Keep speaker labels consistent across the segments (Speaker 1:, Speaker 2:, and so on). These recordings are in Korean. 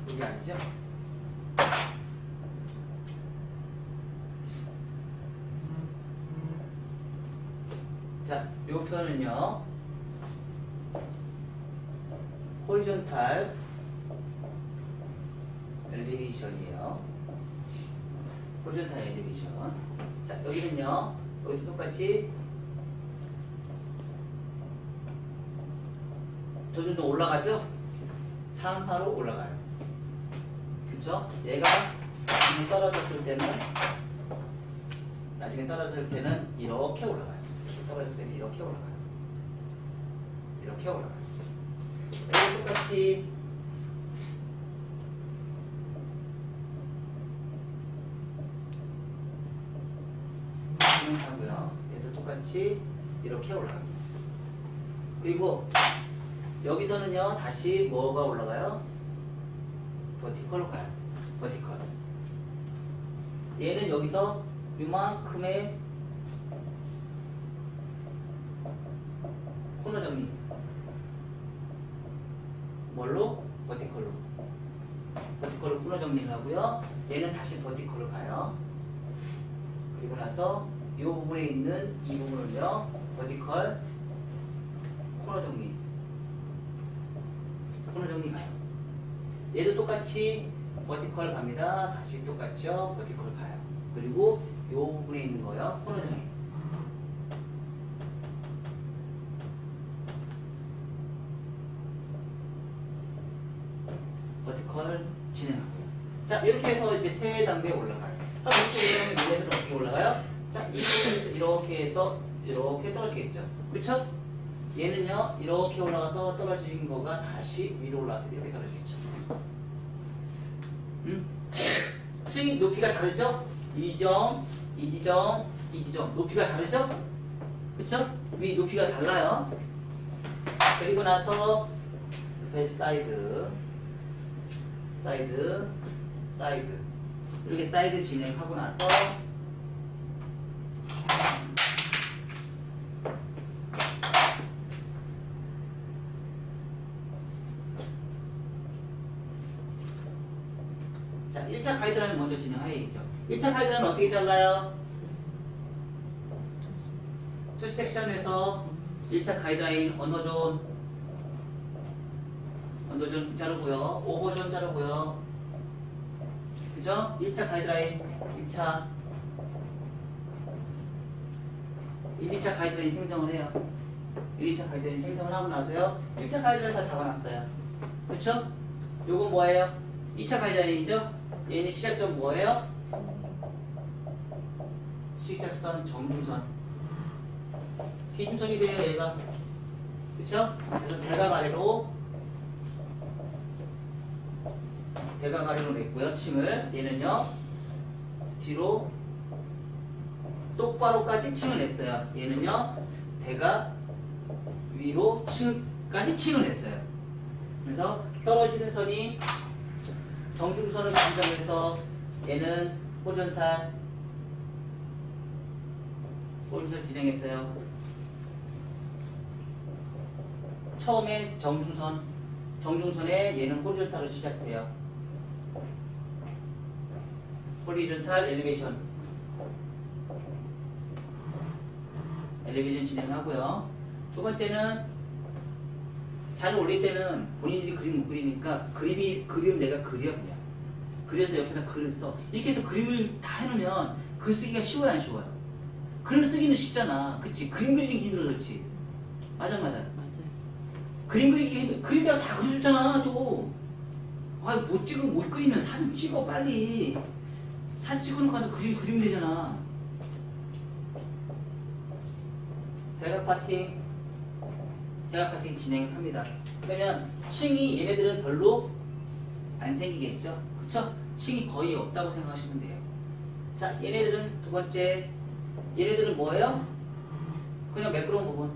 Speaker 1: 여기 아니죠? 자, 요 표는요 호리존탈 엘리베이션이에요. 호리존탈 엘리베이션. 자, 여기는요 여기서 똑같이 저준도 올라가죠? 상하로 올라가요. 그쵸? 얘가 나중에 떨어졌을 때는 이렇게 올라가요. 떨어졌을 때는 이렇게 올라가요. 이렇게 올라가요. 여기 똑같이 하고요. 얘도 똑같이 이렇게 올라갑니다. 그리고 여기서는요 다시 뭐가 올라가요? 버티컬로 가요. 버티컬. 얘는 여기서 이만큼의 코너 정리. 뭘로? 버티컬로. 버티컬로 코너 정리를 하고요. 얘는 다시 버티컬로 가요. 그리고 나서 이 부분에 있는 이 부분은요 버티컬 코너 정리. 코너 정리 가요. 얘도 똑같이 버티컬 갑니다. 다시 똑같이요 버티컬 가요. 그리고 이 부분에 있는 거요 코너 정리. 버티컬 진행하고요. 자, 이렇게 해서 이제 세 단계에 올라가요. 이렇게 얘는 어떻게 올라가요? 자, 이 부분에서 이렇게 해서 이렇게 떨어지겠죠. 그쵸? 얘는요 이렇게 올라가서 떨어진 거가 다시 위로 올라가서 이렇게 떨어지겠죠. 스윙 높이가 다르죠? 이 지점, 이 지점, 이 지점 높이가 다르죠? 그쵸? 위 높이가 달라요. 그리고 나서 옆에 사이드, 사이드, 사이드 이렇게 사이드 진행하고 나서 자, 1차 가이드라인 먼저 진행해야겠죠. 1차 가이드라인 어떻게 잘라요? 투 섹션에서 1차 가이드라인 언어존 자르고요. 오버존 자르고요. 그죠? 1차 가이드라인 1차 1, 2차 가이드라인 생성을 해요. 1, 2차 가이드라인 생성을 하고 나서요 1차 가이드라인 다 잡아놨어요. 그쵸? 요건 뭐예요? 2차 가이드라인이죠? 얘는 시작점 뭐예요? 시작선 정중선 기준선이 돼요 얘가. 그쵸? 그래서 대각 아래로 냈고요 층을. 얘는요 뒤로 똑바로까지 층을 냈어요. 얘는요 대각 위로 층까지 층을 냈어요. 그래서 떨어지는 선이 정중선을 지정해서 얘는 호리존탈 진행했어요. 처음에 정중선에 얘는 호리존탈로 시작돼요. 호리존탈 엘리베이션 진행하고요. 두 번째는 잘 올릴 때는 본인들이 그림 못 그리니까 그림 내가 그려 그냥. 그래서 옆에다 글을 써. 이렇게 해서 그림을 다 해놓으면 글 쓰기가 쉬워요 안 쉬워요? 글 쓰기는 쉽잖아. 그치? 그림 그리는 게 힘들어. 그렇지? 맞아. 그림 그리기 그림 내가 다 그려줬잖아 또. 아, 못 그리면 사진 찍어 빨리. 사진 찍어놓고 가서 그리면 되잖아. 대각 파팅 진행합니다. 그러면 층이 얘네들은 별로 안 생기겠죠? 그쵸? 층이 거의 없다고 생각하시면 돼요. 자, 얘네들은 두 번째, 얘네들은 뭐예요? 그냥 매끄러운 부분.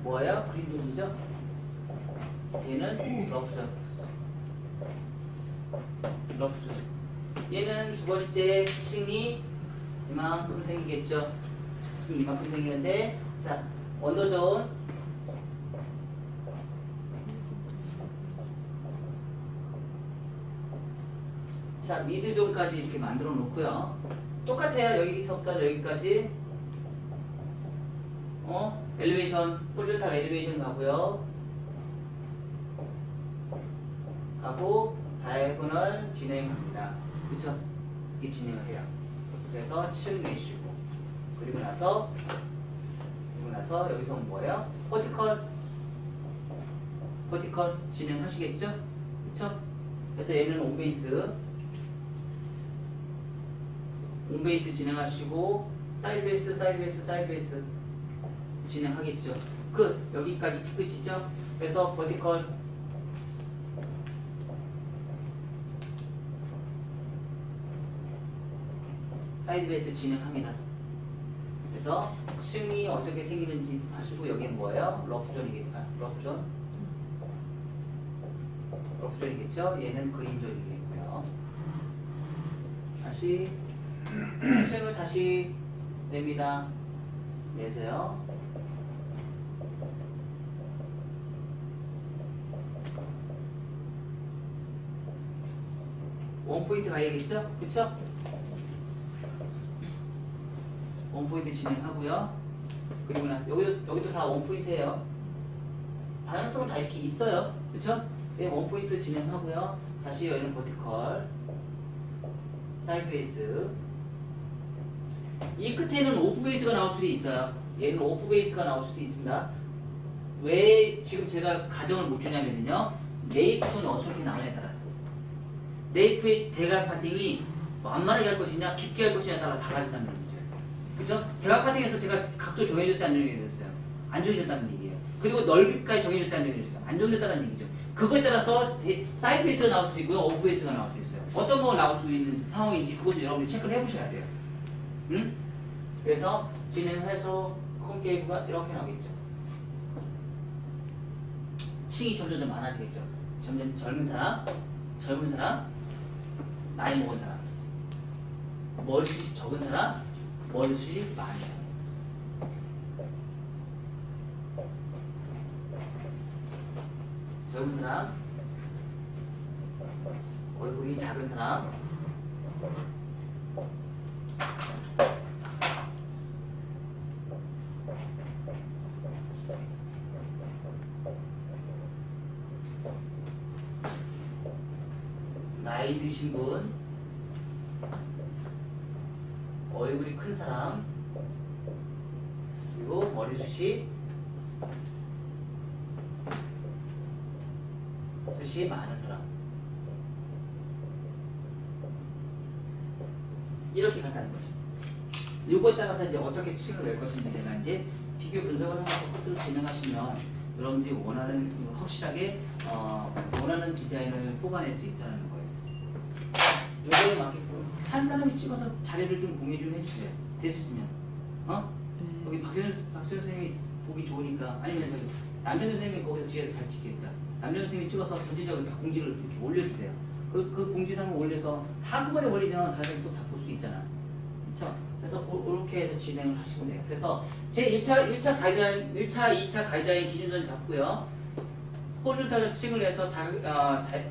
Speaker 1: 뭐예요? 그린 존이죠? 얘는 러프존. 얘는 두 번째 층이 이만큼 생기겠죠? 층이 이만큼 생기는데, 자, 언더존 자 미드존까지 이렇게 만들어 놓고요. 똑같아요. 여기서부터 여기까지 엘리베이션 호리존탈 엘리베이션 가고요. 하고 다이아고널 진행합니다. 그쵸? 이게 진행을 해요. 그래서 층 내쉬고 그리고 나서 여기서 뭐예요? 버티컬 진행하시겠죠? 그쵸? 그래서 얘는 온베이스 진행하시고 사이드 베이스 진행하겠죠. 여기까지 끝이죠. 그래서 버티컬 사이드 베이스 진행합니다. 그래서 층이 어떻게 생기는지 하시고 여기는 뭐예요? 러프존이겠죠? 얘는 그린존이겠고요. 다시 층을 다시 냅니다. 내세요. 원포인트 가야겠죠? 그쵸? 원포인트 진행하고요. 그리고 나서 여기도 다 원포인트예요. 방향성은 다 이렇게 있어요. 그쵸? 네, 원포인트 진행하고요. 다시 여기는 버티컬 사이드 베이스. 이 끝에는 오프 베이스가 나올 수도 있어요. 얘는 오프 베이스가 나올 수도 있습니다. 왜 지금 제가 가정을 못 주냐면요. 네이프 손이 어떻게 나오냐에 따라서 네이프의 대각 파팅이 완만하게 할 것이냐 깊게 할 것이냐에 따라 달라진다는 얘기죠. 그죠? 대각 파팅에서 제가 각도 정해줬어요? 안 정해줬어요? 안 정해줬다는 얘기예요. 그리고 넓이까지 정해줬어요? 안 정해줬어요? 안 정해줬다는 얘기죠. 그거에 따라서 사이드 베이스가 나올 수도 있고요. 오프 베이스가 나올 수 있어요. 어떤 거 나올 수 있는 상황인지 그것도 여러분들이 체크를 해보셔야 돼요. 응? 그래서 진행해서 콘케이브가 이렇게 나오겠죠. 층이 점점 많아지겠죠. 점점 젊은 사람, 나이 먹은 사람, 머리숱이 적은 사람, 머리숱이 많은 사람. 젊은 사람, 얼굴이 작은 사람, 나이 드신 분, 얼굴이 큰 사람, 그리고 머리숱이 많은 사람. 이렇게 간다는 거죠. 이거에 따라서 이제 어떻게 층을 낼 것인지 내가 이제 비교 분석을 하면서 커트를 진행하시면 여러분들이 원하는 확실하게 원하는 디자인을 뽑아낼 수 있다는 거예요. 요거에 맞게끔 한 사람이 찍어서 자료를 좀 공유 좀 해주세요. 될 수 있으면. 여기 박현우 선생님이 보기 좋으니까 아니면 저기 남정현 선생님이 거기서 뒤에서 잘 찍겠다. 남정현 선생님이 찍어서 전체적으로 다 공지를 이렇게 올려주세요. 그 공지상을 올려서 한꺼번에 올리면 다들 또 다 볼 수 있잖아. 그쵸? 그래서 그렇게 해서 진행을 하시면 돼요. 그래서 제 1차 가이드라인, 2차 가이드라인 기준선 잡고요. 호rizontal을 층을 해서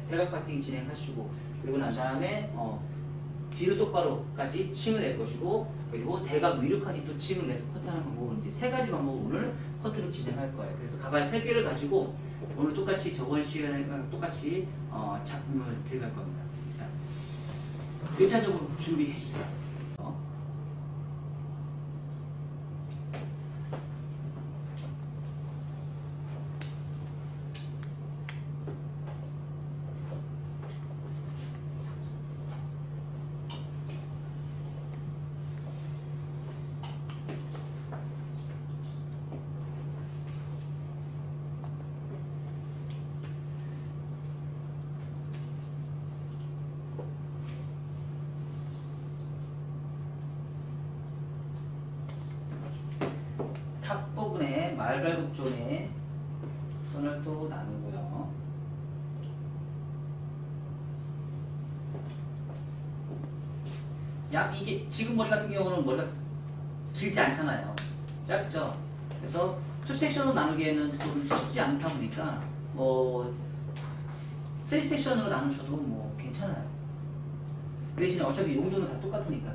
Speaker 1: 대각 파팅 진행하시고 그리고 난 다음에 뒤로 똑바로까지 층을 낼 것이고 그리고 대각 위로까지 또 층을 내서 커트하는 방법은 이제 세 가지 방법을 오늘 커트를 진행할 거예요. 그래서 가발 3개를 가지고 오늘 똑같이 저번 시간에 똑같이 작품을 들어갈 겁니다. 자, 1차적으로 준비해 주세요. 탑 부분에 말발굽존에 선을 또 나누고요. 이게 지금 머리 같은 경우는 머리가 길지 않잖아요. 짧죠? 그래서 투 섹션으로 나누기에는 좀 쉽지 않다 보니까 뭐 3섹션으로 나누셔도 뭐 괜찮아요. 그 대신에 어차피 용도는 다 똑같으니까.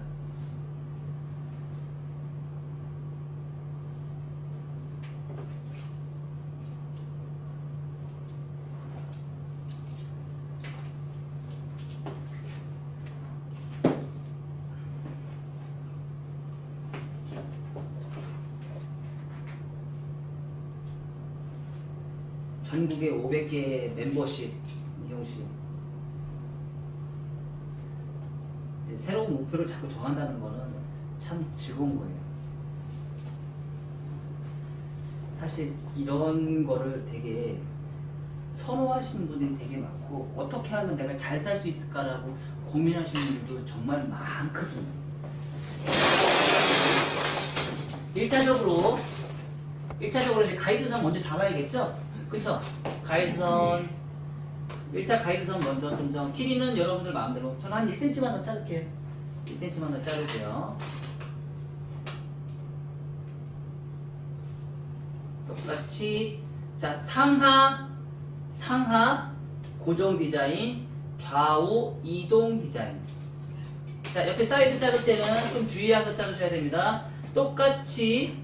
Speaker 1: 전국에 500개 멤버십 이용시 이제 새로운 목표를 자꾸 정한다는 거는 참 즐거운 거예요. 사실 이런 거를 되게 선호하시는 분들이 되게 많고 어떻게 하면 내가 잘 살 수 있을까라고 고민하시는 분들도 정말 많거든요. 1차적으로 이제 가이드선 먼저 잡아야겠죠? 그쵸? 가이드선 1차 가이드선 먼저 선정. 길이는 여러분들 마음대로 저는 한 1cm만 더 자를게요. 1cm만 더 자를게요. 똑같이 자 상하 고정 디자인, 좌우 이동 디자인. 자 옆에 사이드 자를 때는 좀 주의해서 자르셔야 됩니다. 똑같이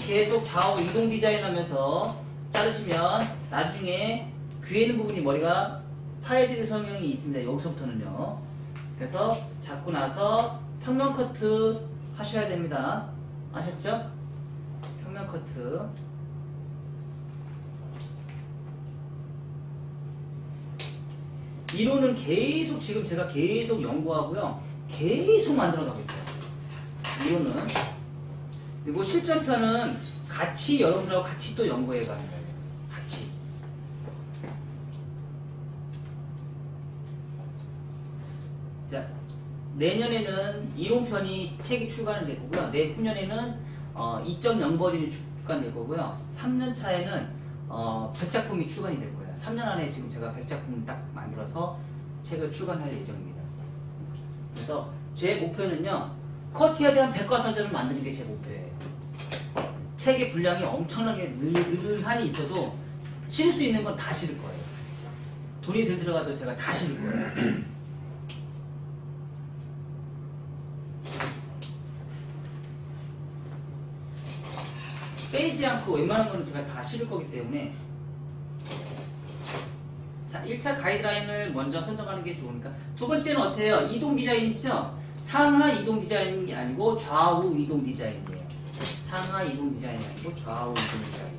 Speaker 1: 계속 좌우 이동 디자인 하면서 자르시면 나중에 귀에 있는 부분이 머리가 파여질 성향이 있습니다. 여기서부터는요. 그래서 잡고 나서 평면 커트 하셔야 됩니다. 아셨죠? 평면 커트. 이론은 계속 지금 제가 계속 연구하고요. 계속 만들어 가고 있어요. 이론은. 그리고 실전편은 같이 여러분들하고 같이 또 연구해 가는 거예요. 같이. 자, 내년에는 이론편이 책이 출간이 될 거고요. 내후년에는 2.0 버전이 출간될 거고요. 3년 차에는 100작품이 출간이 될 거예요. 3년 안에 지금 제가 100작품을 딱 만들어서 책을 출간할 예정입니다. 그래서 제 목표는요. 커티에 대한 백과사전을 만드는 게 제 목표예요. 책의 분량이 엄청나게 늘한이 있어도 실을 수 있는 건 다 실을 거예요. 돈이 덜 들어가도 제가 다 실을 거예요. 빼지 않고 웬만한 거는 제가 다 실을 거기 때문에 자 1차 가이드라인을 먼저 선정하는 게 좋으니까 두 번째는 어때요? 이동 디자인이죠? 상하 이동 디자인이 아니고 좌우 이동 디자인이에요. 상하 이동 디자인이 아니고 좌우 이동 디자인.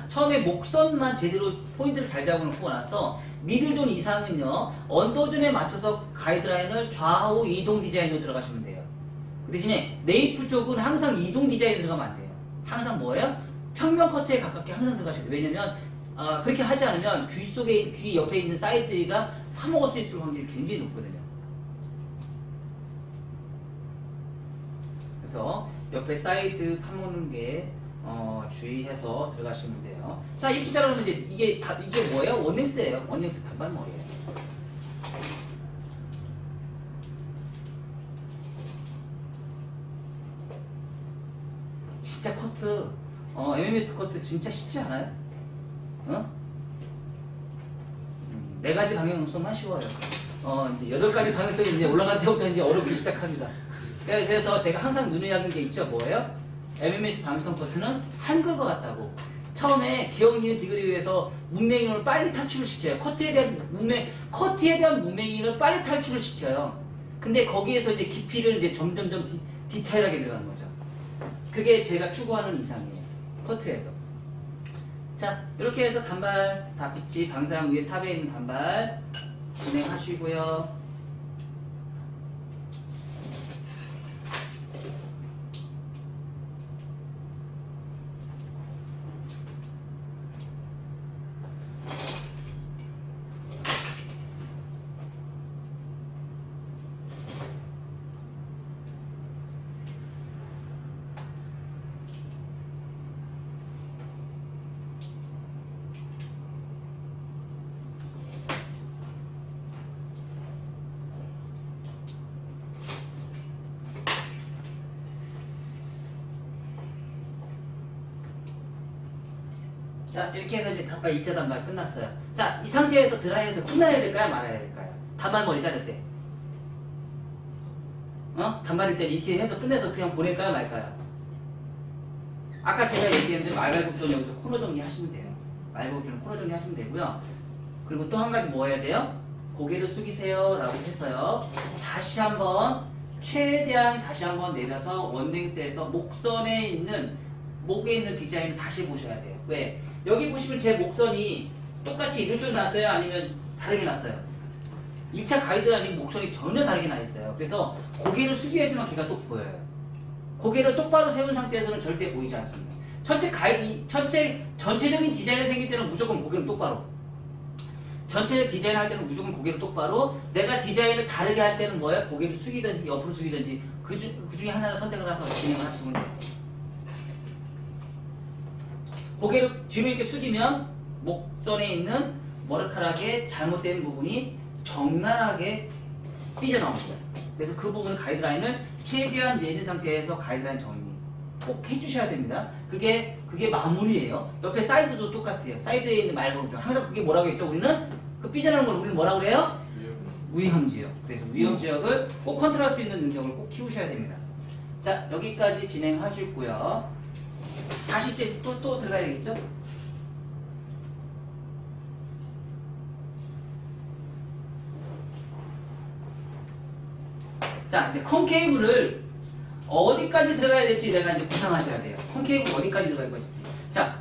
Speaker 1: 처음에 목선만 제대로 포인트를 잘 잡아놓고 나서 미들존 이상은요 언더존에 맞춰서 가이드라인을 좌우 이동 디자인으로 들어가시면 돼요. 그 대신에 네이프 쪽은 항상 이동 디자인으로 들어가면 안 돼요. 항상 뭐예요? 평면 커트에 가깝게 항상 들어가셔야 돼요. 왜냐면 그렇게 하지 않으면 귀 옆에 있는 사이드가 파먹을 수 있을 확률이 굉장히 높거든요. 그래서 옆에 사이드 파먹는 게 주의해서 들어가시면 돼요. 자 이렇게 자르면 이제 이게 뭐예요? 원넥스예요. 원넥스 단발머리예요. 진짜 커트 MMS 커트 진짜 쉽지 않아요? 어? 4가지 방향성만 쉬워요. 이제 8가지 방향성이 이제 올라갈 때부터 이제 어렵기 시작합니다. 그래서 제가 항상 눈에 익은 게 있죠. 뭐예요? MMS 방향성 커트는 한글과 같다고. 처음에 기억, 니은, 디귿을 위해서 문맹인을 빨리 탈출을 시켜요. 커트에 대한 문맹인을 빨리 탈출을 시켜요. 근데 거기에서 이제 깊이를 이제 점점점 디테일하게 들어가는 거죠. 그게 제가 추구하는 이상이에요. 커트에서. 자, 이렇게 해서 단발 다피치 방상 위에 탑에 있는 단발 진행하시고요. 자, 이렇게 해서 이제 단발 1차 단발 끝났어요. 자, 이 상태에서 드라이해서 끝나야 될까요? 말아야 될까요? 단발머리 자를 때. 단발일 때 이렇게 해서 끝내서 그냥 보낼까요? 말까요? 아까 제가 얘기했는데 말발굽전 여기서 코너 정리 하시면 돼요. 말발굽전 코너 정리 하시면 되고요. 그리고 또 한 가지 뭐 해야 돼요? 고개를 숙이세요 라고 해서요. 다시 한번 최대한 다시 한번 내려서 원랭스에서 목선에 있는 목에 있는 디자인을 다시 보셔야 돼요. 왜? 여기 보시면 제 목선이 똑같이 이렇게 났어요? 아니면 다르게 났어요? 1차 가이드라인이 목선이 전혀 다르게 나 있어요. 그래서 고개를 숙여야지만 걔가 또 보여요. 고개를 똑바로 세운 상태에서는 절대 보이지 않습니다. 전체적인 디자인이 생길 때는 무조건 고개를 똑바로. 전체 디자인 할 때는 무조건 고개를 똑바로. 내가 디자인을 다르게 할 때는 뭐야? 고개를 숙이든지 옆으로 숙이든지 그 중에 하나를 선택을 해서 진행을 하시면 돼요. 고개를 뒤로 이렇게 숙이면 목선에 있는 머리카락의 잘못된 부분이 적나라하게 삐져나옵니다. 그래서 그 부분은 가이드라인을 최대한 내린 상태에서 가이드라인 정리 꼭 해주셔야 됩니다. 그게 마무리예요. 옆에 사이드도 똑같아요. 사이드에 있는 말고 항상 그게 뭐라고 했죠? 우리는 그 삐져나오는 걸 우리는 뭐라고 그래요? 위험지역. 그래서 위험지역을 꼭 컨트롤할 수 있는 능력을 꼭 키우셔야 됩니다. 자, 여기까지 진행하시고요. 다시 이제 또 들어가야 되겠죠? 자, 이제 콘케이브를 어디까지 들어가야 될지 내가 이제 구상하셔야 돼요. 콘케이브 어디까지 들어갈 것인지. 자,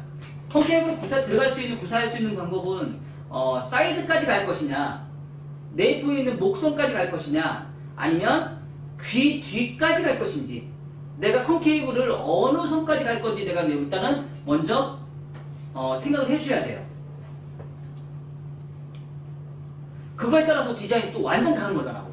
Speaker 1: 콘케이브를 들어갈 수 있는, 구사할 수 있는 방법은 사이드까지 갈 것이냐, 네이프에 있는 목선까지 갈 것이냐, 아니면 귀 뒤까지 갈 것인지, 내가 콘케이브를 어느 선까지 갈 건지 내가 일단은 먼저 생각을 해줘야 돼요. 그거에 따라서 디자인이 또 완전 다른 거가 나오고.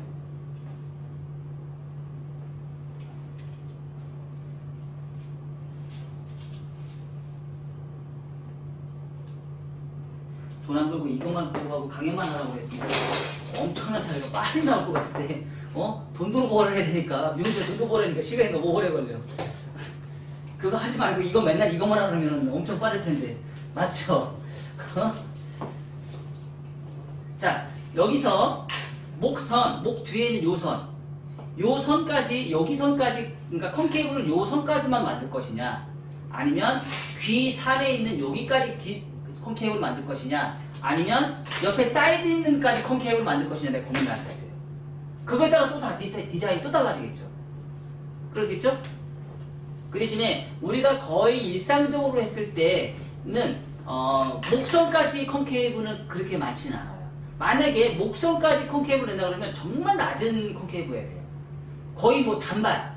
Speaker 1: 돈 안 벌고 이것만 보고 가고 강연만 하라고 했으니까 엄청난 차이가 빨리 나올 것 같은데 돈도 벌어야 되니까 미용실 돈도 벌어야 되니까 시간이 너무 오래 걸려. 그거 하지 말고 이거 맨날 이거만 하면 엄청 빠를 텐데 맞죠? 자, 여기서 목선, 목 뒤에 있는 요 선까지, 여기 선까지, 그러니까 콘케이브를 요 선까지만 만들 것이냐, 아니면 귀 산에 있는 여기까지 콘케이브를 만들 것이냐, 아니면 옆에 사이드 있는까지 콘케이브를 만들 것이냐 내가 고민을 하셔야 돼요. 그거에 따라 또 다 디자인이 또 달라지겠죠. 그렇겠죠? 그 대신에 우리가 거의 일상적으로 했을 때는 목선까지 콘케이브는 그렇게 많지는 않아요. 만약에 목선까지 콘케이브를 낸다 그러면 정말 낮은 콘케이브여야 돼요. 거의 뭐 단발,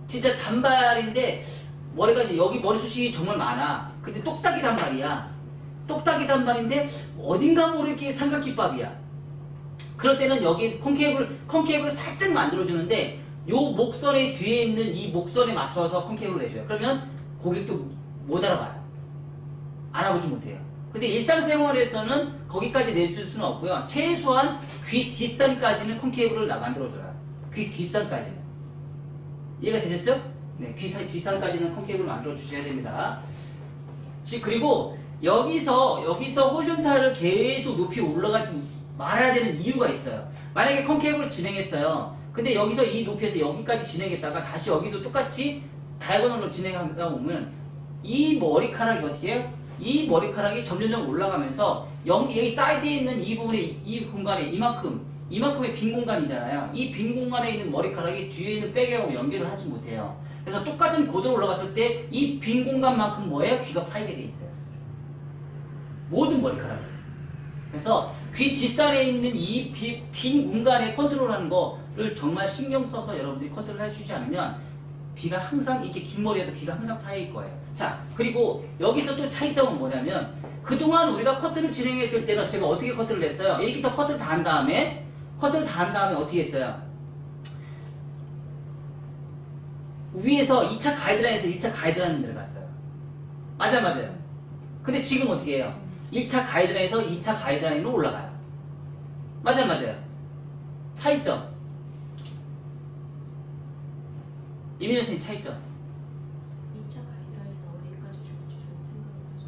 Speaker 1: 진짜 단발인데 머리가 이제 여기 머리숱이 정말 많아. 근데 똑딱이 단발이야. 똑딱이 단발인데 어딘가 모르게 삼각김밥이야. 그럴 때는 여기 콘케이브를 살짝 만들어주는데 요 목선의 뒤에 있는 이 목선에 맞춰서 콘케이브를 내줘요. 그러면 고객도 못 알아봐요. 알아보지 못해요. 근데 일상생활에서는 거기까지 낼 수는 없고요. 최소한 귀 뒷선까지는 콘케이브를 만들어줘요. 귀 뒷선까지는. 이해가 되셨죠? 네, 귀 뒷선까지는 콘케이브를 만들어주셔야 됩니다. 그리고 여기서 호리존탈을 계속 높이 올라가지 말아야 되는 이유가 있어요. 만약에 콘케이브를 진행했어요. 근데 여기서 이 높이에서 여기까지 진행했다가 다시 여기도 똑같이 다이아고널로 진행하다 보면 이 머리카락이 어떻게 해요? 이 머리카락이 점점 올라가면서 여기 사이드에 있는 이 부분에, 이 공간에 이만큼의 빈 공간이잖아요. 이 빈 공간에 있는 머리카락이 뒤에 있는 백하고 연결을 하지 못해요. 그래서 똑같은 고도로 올라갔을 때 이 빈 공간만큼 뭐예요? 귀가 파이게 돼 있어요. 모든 머리카락이. 그래서 귀 뒷살에 있는 이 빈 공간에 컨트롤하는 거를 정말 신경 써서 여러분들이 컨트롤 해주지 않으면 귀가 항상 이렇게 긴 머리에도 귀가 항상 파일 거예요. 자, 그리고 여기서 또 차이점은 뭐냐면 그동안 우리가 커트를 진행했을 때는 제가 어떻게 커트를 했어요? 이렇게 더 커트를 다 한 다음에 어떻게 했어요? 위에서 2차 가이드라인에서 1차 가이드라인 들어갔어요. 맞아요. 근데 지금 어떻게 해요? 1차 가이드라인에서 2차 가이드라인으로 올라가요. 맞아요. 차이점. 이민희 선생님 차이점.
Speaker 2: 2차 가이드라인은 어디까지 줄지 좀 생각을 할 수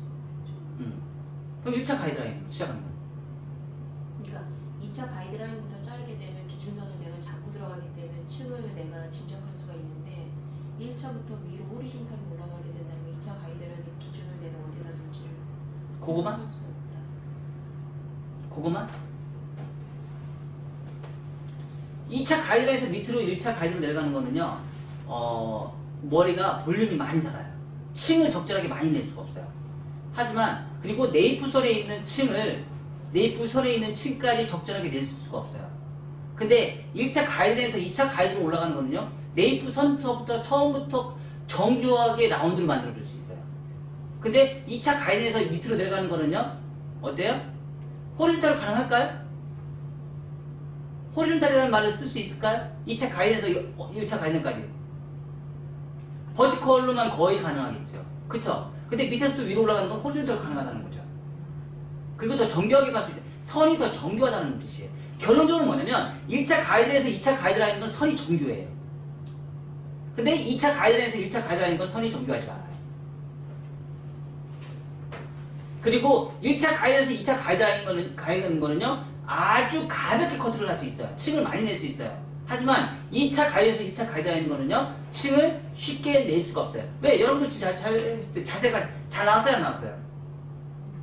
Speaker 2: 있죠.
Speaker 1: 그럼 1차 가이드라인 시작하는 거야.
Speaker 2: 그러니까 2차 가이드라인부터 자르게 되면 기준선을 내가 잡고 들어가기 때문에 층을 내가 진정할 수가 있는데 1차부터 위로 호리존탈로 올라가게 된다면 2차 가이드라인 기준을 내가 어디다 둘지를
Speaker 1: 그거만?
Speaker 2: 할 수 없다.
Speaker 1: 그거만? 2차 가이드라인에서 밑으로 1차 가이드로 내려가는 거는요, 머리가 볼륨이 많이 살아요. 층을 적절하게 많이 낼 수가 없어요. 하지만, 그리고 네이프선에 있는 층까지 적절하게 낼 수가 없어요. 근데 1차 가이드라인에서 2차 가이드로 올라가는 거는요, 네이프선서부터 처음부터 정교하게 라운드를 만들어줄 수 있어요. 근데 2차 가이드에서 밑으로 내려가는 거는요, 어때요? 호리존탈 가능할까요? 호리존탈이라는 말을 쓸 수 있을까요? 2차 가이드에서 1차 가이드까지. 버티컬로만 거의 가능하겠죠. 그쵸? 근데 밑에서 또 위로 올라가는 건 호리존탈로 가능하다는 거죠. 그리고 더 정교하게 갈 수 있다. 선이 더 정교하다는 뜻이에요. 결론적으로 뭐냐면 1차 가이드에서 2차 가이드라는 건 선이 정교해요. 근데 2차 가이드라인에서 1차 가이드라는 건 선이 정교하지 않아요. 그리고 1차 가이드에서 2차 가이드라는 거는요, 아주 가볍게 커트를 할 수 있어요. 층을 많이 낼 수 있어요. 하지만 2차 가이드에서 2차 가이드라는 거는요, 층을 쉽게 낼 수가 없어요. 왜? 여러분들 지금 잘 했을 때 자세가 잘 나왔어요, 안 나왔어요?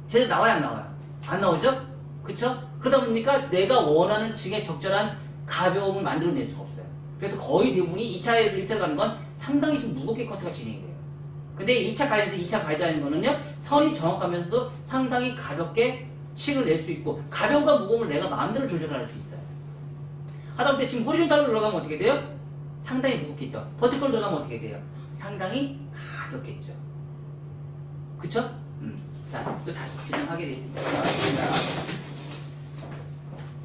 Speaker 1: 제대로 나와요, 안 나와요? 안 나오죠? 그쵸? 그러다 보니까 내가 원하는 층의 적절한 가벼움을 만들어낼 수가 없어요. 그래서 거의 대부분이 2차에서 1차로 가는 건 상당히 좀 무겁게 커트가 진행이 돼요. 근데 2차 가이드에서 2차 가이드라는 거는요, 선이 정확하면서 상당히 가볍게 층을 낼 수 있고, 가벼움과 무거움을 내가 마음대로 조절할 수 있어요. 하다못해 지금 호리존탈로 들어가면 어떻게 돼요? 상당히 무겁겠죠. 버티컬로 들어가면 어떻게 돼요? 상당히 가볍겠죠. 그쵸? 자, 또 다시 진행하게 되어 있습니다.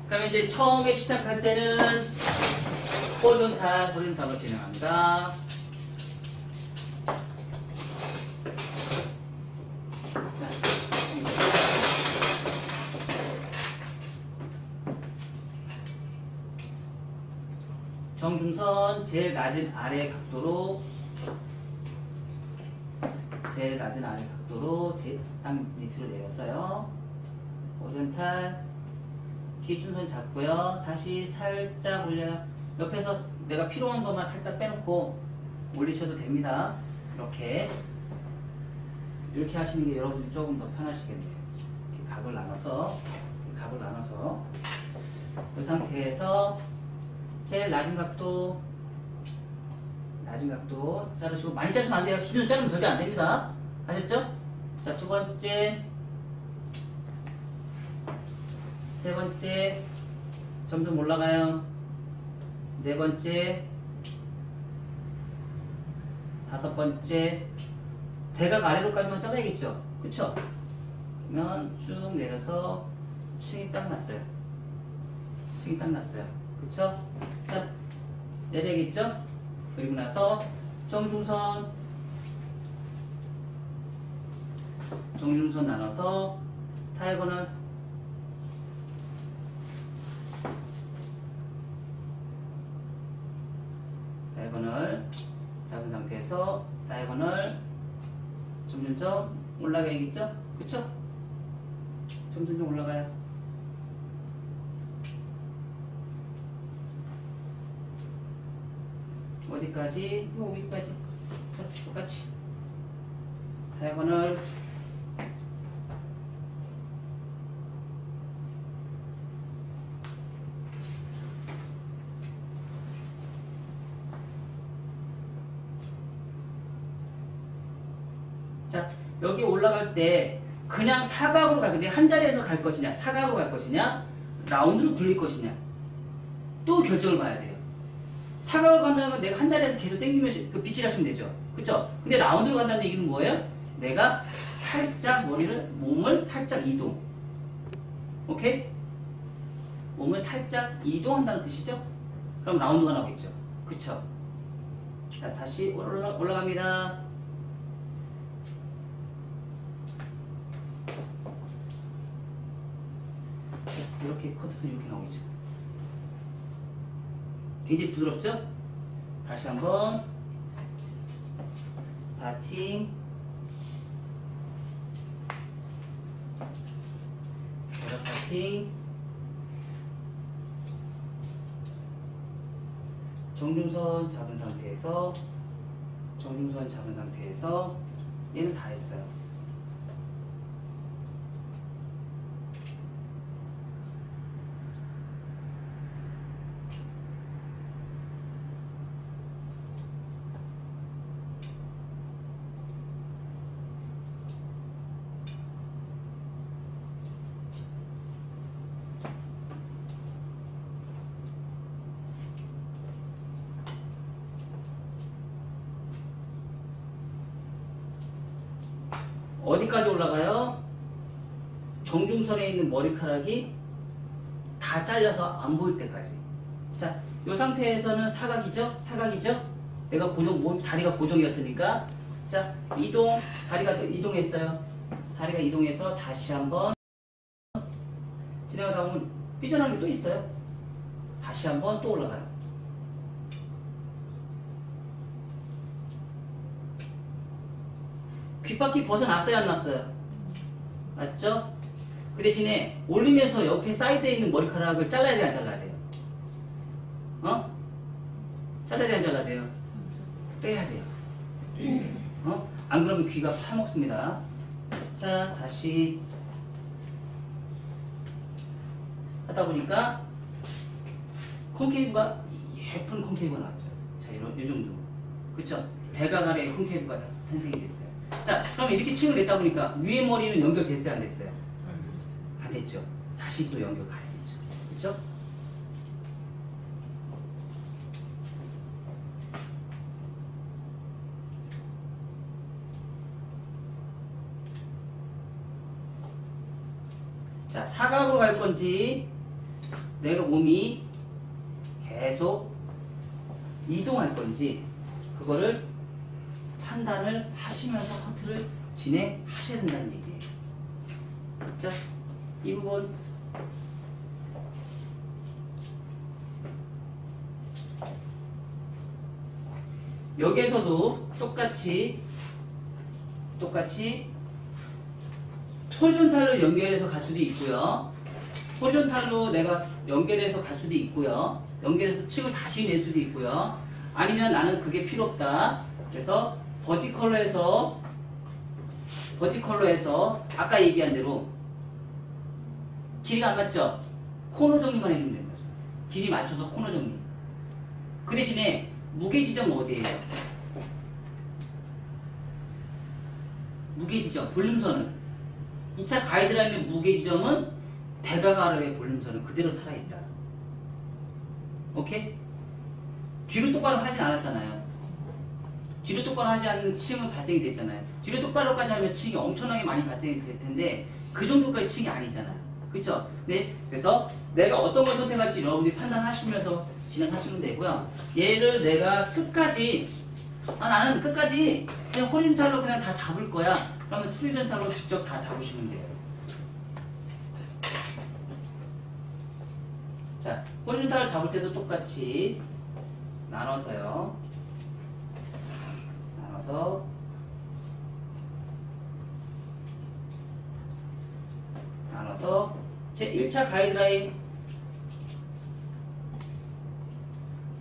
Speaker 1: 그러면 이제 처음에 시작할 때는 호리존탈로 진행합니다. 정중선 제일 낮은 아래 각도로 땅 밑으로 내렸어요. 호리존탈 기준선 잡고요. 다시 살짝 올려요. 옆에서 내가 필요한 것만 살짝 빼놓고 올리셔도 됩니다. 이렇게 하시는 게 여러분들이 조금 더 편하시겠네요. 이렇게 각을 나눠서 이 상태에서 제일 낮은 각도 자르시고, 많이 자르시면 안 돼요. 기준을 자르면 절대 안 됩니다. 아셨죠? 자, 두 번째, 세 번째, 점점 올라가요. 네 번째, 다섯 번째, 대각 아래로까지만 잘라야겠죠? 그쵸? 그러면 쭉 내려서 층이 딱 났어요. 그쵸? 자, 내려야겠죠? 그리고 나서 정중선 나눠서 다이아고널 잡은 상태에서 다이아고널 점점점 올라가야겠죠? 그쵸? 점점점 올라가요. 어디까지? 여기까지. 자, 똑같이 다이아고널 자, 여기 올라갈 때 그냥 사각으로 갈 건데 한 자리에서 갈 것이냐, 사각으로 갈 것이냐, 라운드로 굴릴 것이냐, 또 결정을 봐야 돼요. 사각으로 간다면 내가 한 자리에서 계속 당기면 그 빗질 하시면 되죠. 그쵸? 근데 라운드로 간다는 얘기는 뭐예요? 내가 살짝 몸을 살짝 이동. 오케이? 몸을 살짝 이동한다는 뜻이죠? 그럼 라운드가 나오겠죠. 그쵸? 자, 다시 올라갑니다. 이렇게 커트선 이렇게 나오겠죠. 굉장히 부드럽죠? 다시 한번 바팅 세팅. 정중선 잡은 상태에서 얘는 다 했어요. 어디까지 올라가요? 정중선에 있는 머리카락이 다 잘려서 안 보일 때까지. 자, 이 상태에서는 사각이죠? 내가 다리가 고정이었으니까. 자, 다리가 이동했어요. 다리가 이동해서 다시 한번 지나가다 보면 삐져나온 게 또 있어요. 다시 한번 또 올라가요. 귓바퀴 벗어났어요, 안 났어요? 맞죠? 그 대신에 올리면서 옆에 사이드에 있는 머리카락을 잘라야 돼요, 안 잘라야 돼요? 잘라야 돼요, 안 잘라야 돼요? 빼야 돼요. 안 그러면 귀가 파먹습니다. 자, 다시 하다 보니까 콘케이브가 예쁜 콘케이브가 나왔죠. 자, 이 정도. 그쵸? 대각 아래 콘케이브가 탄생이 됐어요. 자, 그럼 이렇게 층을 냈다 보니까 위에 머리는 연결됐어요, 안 됐어요? 안 됐죠. 다시 또 연결 가야겠죠. 그쵸? 자, 사각으로 갈 건지 내가 몸이 계속 이동할 건지 그거를 판단을 하시면서 커트를 진행하셔야 된다는 얘기예요. 자, 이 부분 여기에서도 똑같이 호리존탈로 연결해서 갈 수도 있고요. 호리존탈로 내가 연결해서 갈 수도 있고요. 연결해서 층을 다시 낼 수도 있고요. 아니면 나는 그게 필요 없다. 그래서 버티컬로 해서 아까 얘기한 대로 길이가 안 맞죠? 코너 정리만 해주면 되는 거죠. 길이 맞춰서 코너 정리. 그 대신에 무게 지점 어디예요? 무게 지점, 볼륨선은 2차 가이드라인의 무게 지점은 대각 아래의 볼륨선은 그대로 살아있다. 오케이? 뒤로 똑바로 하진 않았잖아요. 뒤로 똑바로 하지 않는 층은 발생이 됐잖아요. 뒤로 똑바로까지 하면 층이 엄청나게 많이 발생이 될 텐데 그 정도까지 층이 아니잖아요. 그쵸? 네. 그래서 내가 어떤 걸 선택할지 여러분들이 판단하시면서 진행하시면 되고요. 얘를 내가 끝까지 나는 끝까지 그냥 호리존탈로 그냥 다 잡을 거야. 그러면 호리존탈로 직접 다 잡으시면 돼요. 자, 호리존탈을 잡을 때도 똑같이 나눠서요. 나눠서 제 1차 가이드라인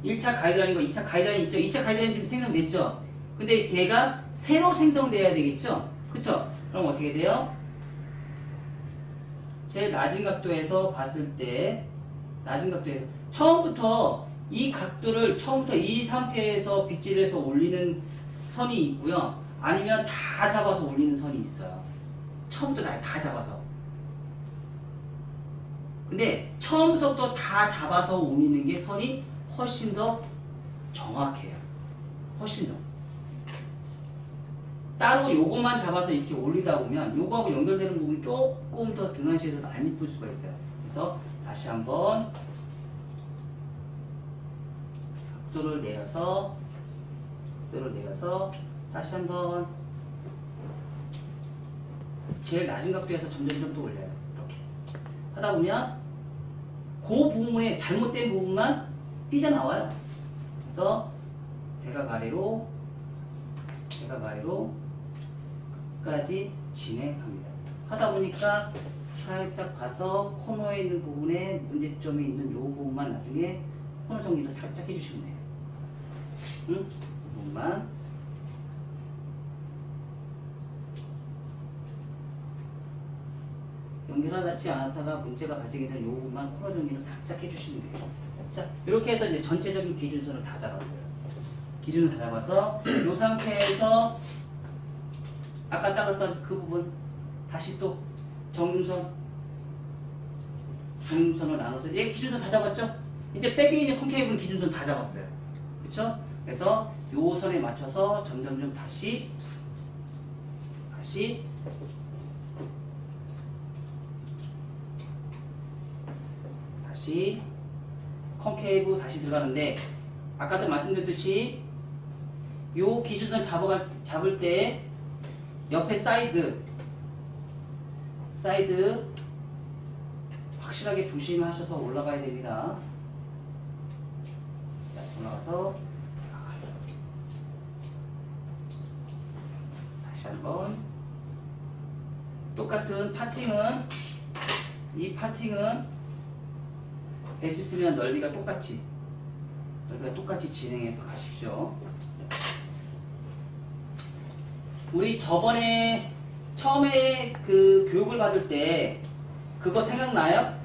Speaker 1: 1차 가이드라인과 2차 가이드라인 있죠? 2차 가이드라인 지금 생성됐죠? 근데 걔가 새로 생성돼야 되겠죠? 그쵸? 그럼 어떻게 돼요? 제 낮은 각도에서 봤을 때 낮은 각도에서 처음부터 이 각도를 처음부터 이 상태에서 빗질해서 올리는 선이 있고요. 아니면 다 잡아서 올리는 선이 있어요. 처음부터 다 잡아서. 근데 처음부터 다 잡아서 올리는 게 선이 훨씬 더 정확해요. 훨씬 더. 따로 요것만 잡아서 이렇게 올리다 보면 요거하고 연결되는 부분이 조금 더 등한시에서도 안 이쁠 수가 있어요. 그래서 다시 한번 각도를 내려서 다시 한번 제일 낮은 각도에서 점점 또 올려요. 이렇게 하다 보면 그 부분에 잘못된 부분만 삐져나와요. 그래서 대각 아래로 끝까지 진행합니다. 하다 보니까 살짝 봐서 코너에 있는 부분에 문제점이 있는 요 부분만 나중에 코너 정리를 살짝 해주시면 돼요. 응? 이 부분만. 연결하지 않았다가 문제가 발생이 되는 요 부분만 코너 정리를 살짝 해주시면 돼요. 자, 이렇게 해서 이제 전체적인 기준선을 다 잡았어요. 기준을 다 잡아서 이 상태에서 아까 잘랐던 그 부분 다시 또 정중선을 나눠서 얘 기준선 다 잡았죠? 이제 백에 있는 콘케이브는 기준선 다 잡았어요. 그쵸? 그래서 요 선에 맞춰서 점점점 다시 콘케이브 다시 들어가는데 아까도 말씀드렸듯이 요 기준선 잡을 때 옆에 사이드 확실하게 조심하셔서 올라가야 됩니다. 자, 올라가서 다시 한번 똑같은 이 파팅은 될 수 있으면 넓이가 똑같이 진행해서 가십시오. 우리 저번에 처음에 그 교육을 받을 때 그거 생각나요?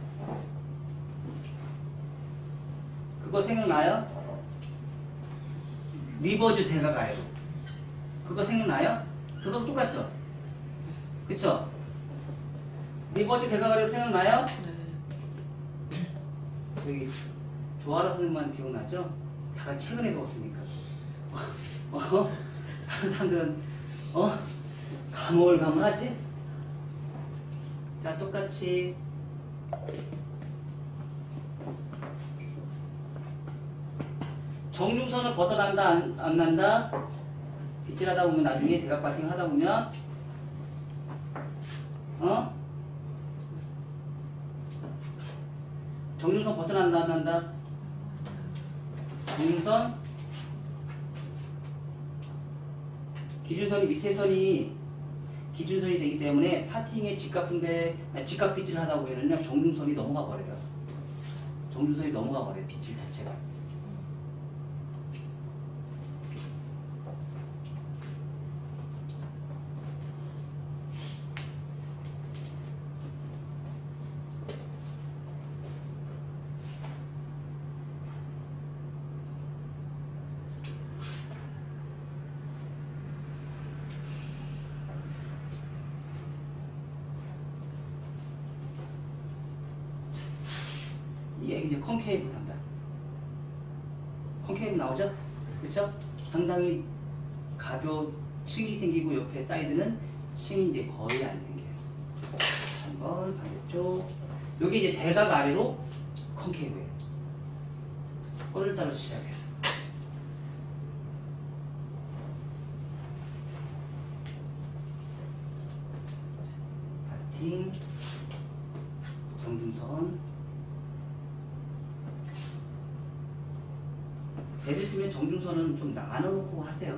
Speaker 1: 리버즈 대각아래로 그거 생각나요? 그거 똑같죠? 그쵸? 리버즈 대각아래로 생각나요? 저기 조아라 선생님만 기억나죠? 다 최근에 배웠으니까. 다른 사람들은 가물가물하지? 자, 똑같이 정중선을 벗어난다 안 난다? 빗질하다 보면 나중에 대각 바팅을 하다 보면 정중선 벗어난다 안 난다? 정중선 기준선이 밑에 선이 기준선이 되기 때문에 파팅에 직각 빗질을 하다 보면은요 정중선이 넘어가 버려요. 빗질 자체가. 이게 이제 콘케이브 단다. 콘케이브 나오죠? 그쵸? 상당히 층이 생기고 옆에 사이드는 층이 이제 거의 안 생겨요. 한번 반대쪽. 여기 이제 대각 아래로 콘케이브예요. 꼴을 따라 시작해서. 파팅, 정중선. 되셨으면 정중선은 좀 나눠놓고 하세요.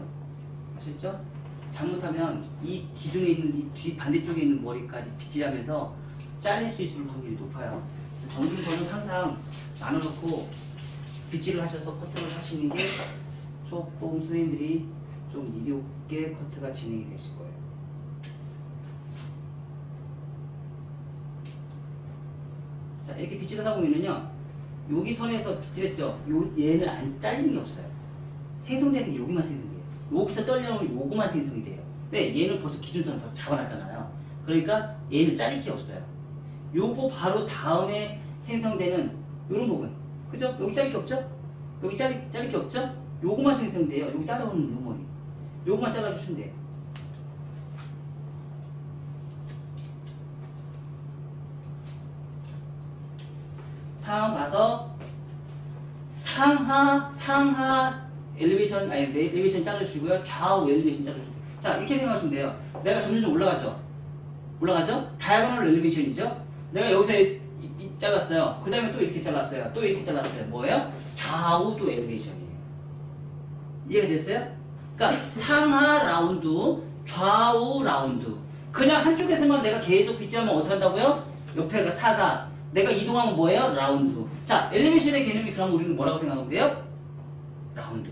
Speaker 1: 아셨죠? 잘못하면 이 기준에 있는 이 뒤 반대쪽에 있는 머리까지 빗질하면서 잘릴 수 있을 확률이 높아요. 그래서 정중선은 항상 나눠놓고 빗질을 하셔서 커트를 하시는 게 조금 선생님들이 좀 이리 있게 커트가 진행이 되실 거예요. 자, 이렇게 빗질하다 보면은요. 여기 선에서 빗질했죠? 얘는 안 잘리는 게 없어요. 생성되는 게 여기만 생성돼요. 여기서 떨려오면 요거만 생성이 돼요. 왜? 얘는 벌써 기준선을 잡아놨잖아요. 그러니까 얘는 잘릴 게 없어요. 요거 바로 다음에 생성되는 요런 부분. 그죠? 여기 잘릴 게 없죠? 여기 잘릴 게 없죠? 요거만 생성돼요. 여기 따라오는 요 머리. 요거만 잘라주시면 돼요. 상하 봐서 상하 엘리베이션 자르시고요. 좌우 엘리베이션 자르시고요. 자, 이렇게 생각하시면 돼요. 내가 점점 올라가죠? 다이아고널 엘리베이션이죠? 내가 여기서 잘랐어요. 그 다음에 또 이렇게 잘랐어요. 또 이렇게 잘랐어요. 뭐예요? 좌우 또 엘리베이션이에요. 이해가 됐어요? 그러니까 상하 라운드, 좌우 라운드. 그냥 한쪽에서만 내가 계속 빗질하면 어떻게 한다고요? 옆에가 사각. 내가 이동하면 뭐예요? 라운드. 자, 엘리베이션의 개념이 그럼 우리는 뭐라고 생각하면 돼요? 라운드.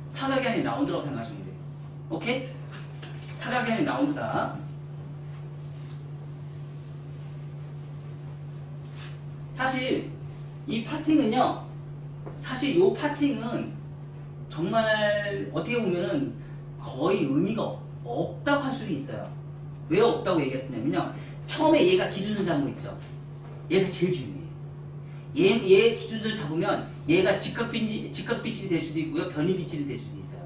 Speaker 1: 사각이 아닌 라운드라고 생각하시면 돼요. 오케이? 사각이 아닌 라운드다. 사실 이 파팅은요, 사실 이 파팅은 정말 어떻게 보면은 거의 의미가 없다고 할 수도 있어요. 왜 없다고 얘기했었냐면요, 처음에 얘가 기준선 잡은 거 있죠. 얘가 제일 중요해요. 얘 기준선 잡으면 얘가 직각빗질이 될 수도 있고요, 변이빗질이 될 수도 있어요.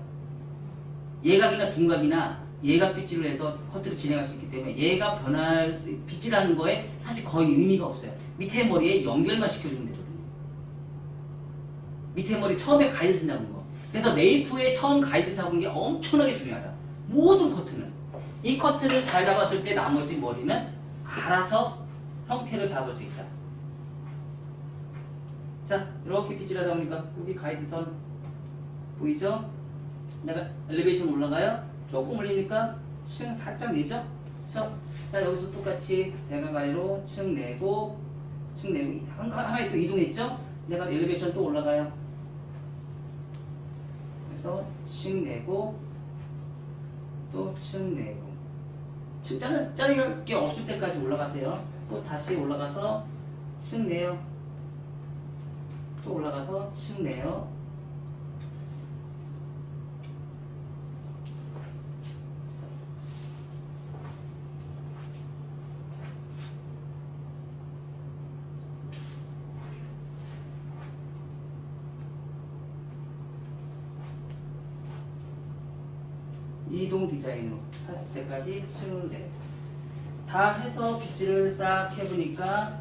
Speaker 1: 예각이나 둔각이나 예각빗질을 해서 커트를 진행할 수 있기 때문에 얘가 빗질하는 거에 사실 거의 의미가 없어요. 밑에 머리에 연결만 시켜주면 되거든요. 밑에 머리 처음에 가이드 잡은 거. 그래서 네이프의 처음 가이드 잡은 게 엄청나게 중요하다. 모든 커트는. 이 커트를 잘 잡았을 때 나머지 머리는 알아서 형태를 잡을 수 있다. 자, 이렇게 빗질하다 보니까 여기 가이드선 보이죠? 내가 엘리베이션 올라가요. 조금 올리니까 층 살짝 내죠? 그쵸? 자, 여기서 똑같이 대각아래로 층 내고 하나에 또 이동했죠? 내가 엘리베이션 또 올라가요. 그래서 층 내고 또 층 내고 자르게 없을 때까지 올라가세요. 또 다시 올라가서 층 내요. 또 올라가서 층 내요. 이동 디자인으로 했을 때까지 층제 다 해서 빗질을 싹 해보니까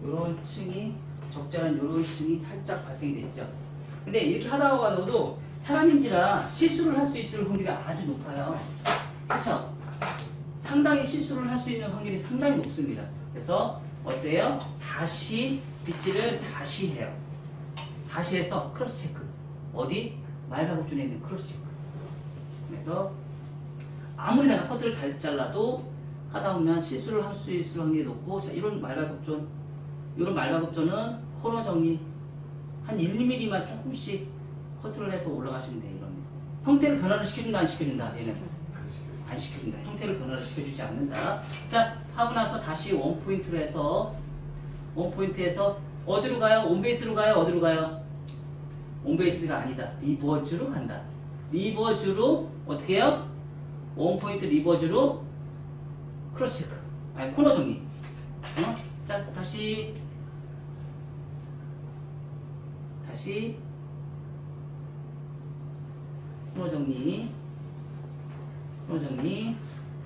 Speaker 1: 요런 층이 적절한 요런 층이 살짝 발생이 됐죠. 근데 이렇게 하다가 가도 사람인지라 실수를 할 수 있을 확률이 아주 높아요. 그렇죠? 상당히 실수를 할 수 있는 확률이 상당히 높습니다. 그래서 어때요? 다시 빗질을 다시 해요. 다시 해서 크로스 체크. 어디? 말바굽존에 있는 크로스 체크. 그래서 아무리 내가 커트를 잘 잘라도 하다 보면 실수를 할 수 있을 확률이 높고, 자, 이런 말바굽존은 코너 정리 한 1, 2mm만 조금씩 커트를 해서 올라가시면 돼요. 이런 형태를 변화를 시켜준다, 안 시켜준다? 얘는 안 시켜준다. 형태를 변화를 시켜주지 않는다. 자, 하고 나서 다시 원포인트로 해서 원포인트에서 어디로 가요? 온베이스로 가요? 어디로 가요? 온베이스가 아니다. 리버즈로 간다. 리버즈로 어떻게 해요? 원포인트 리버즈로 크로스 체크. 아니, 코너 정리. 자, 다시 코너 정리.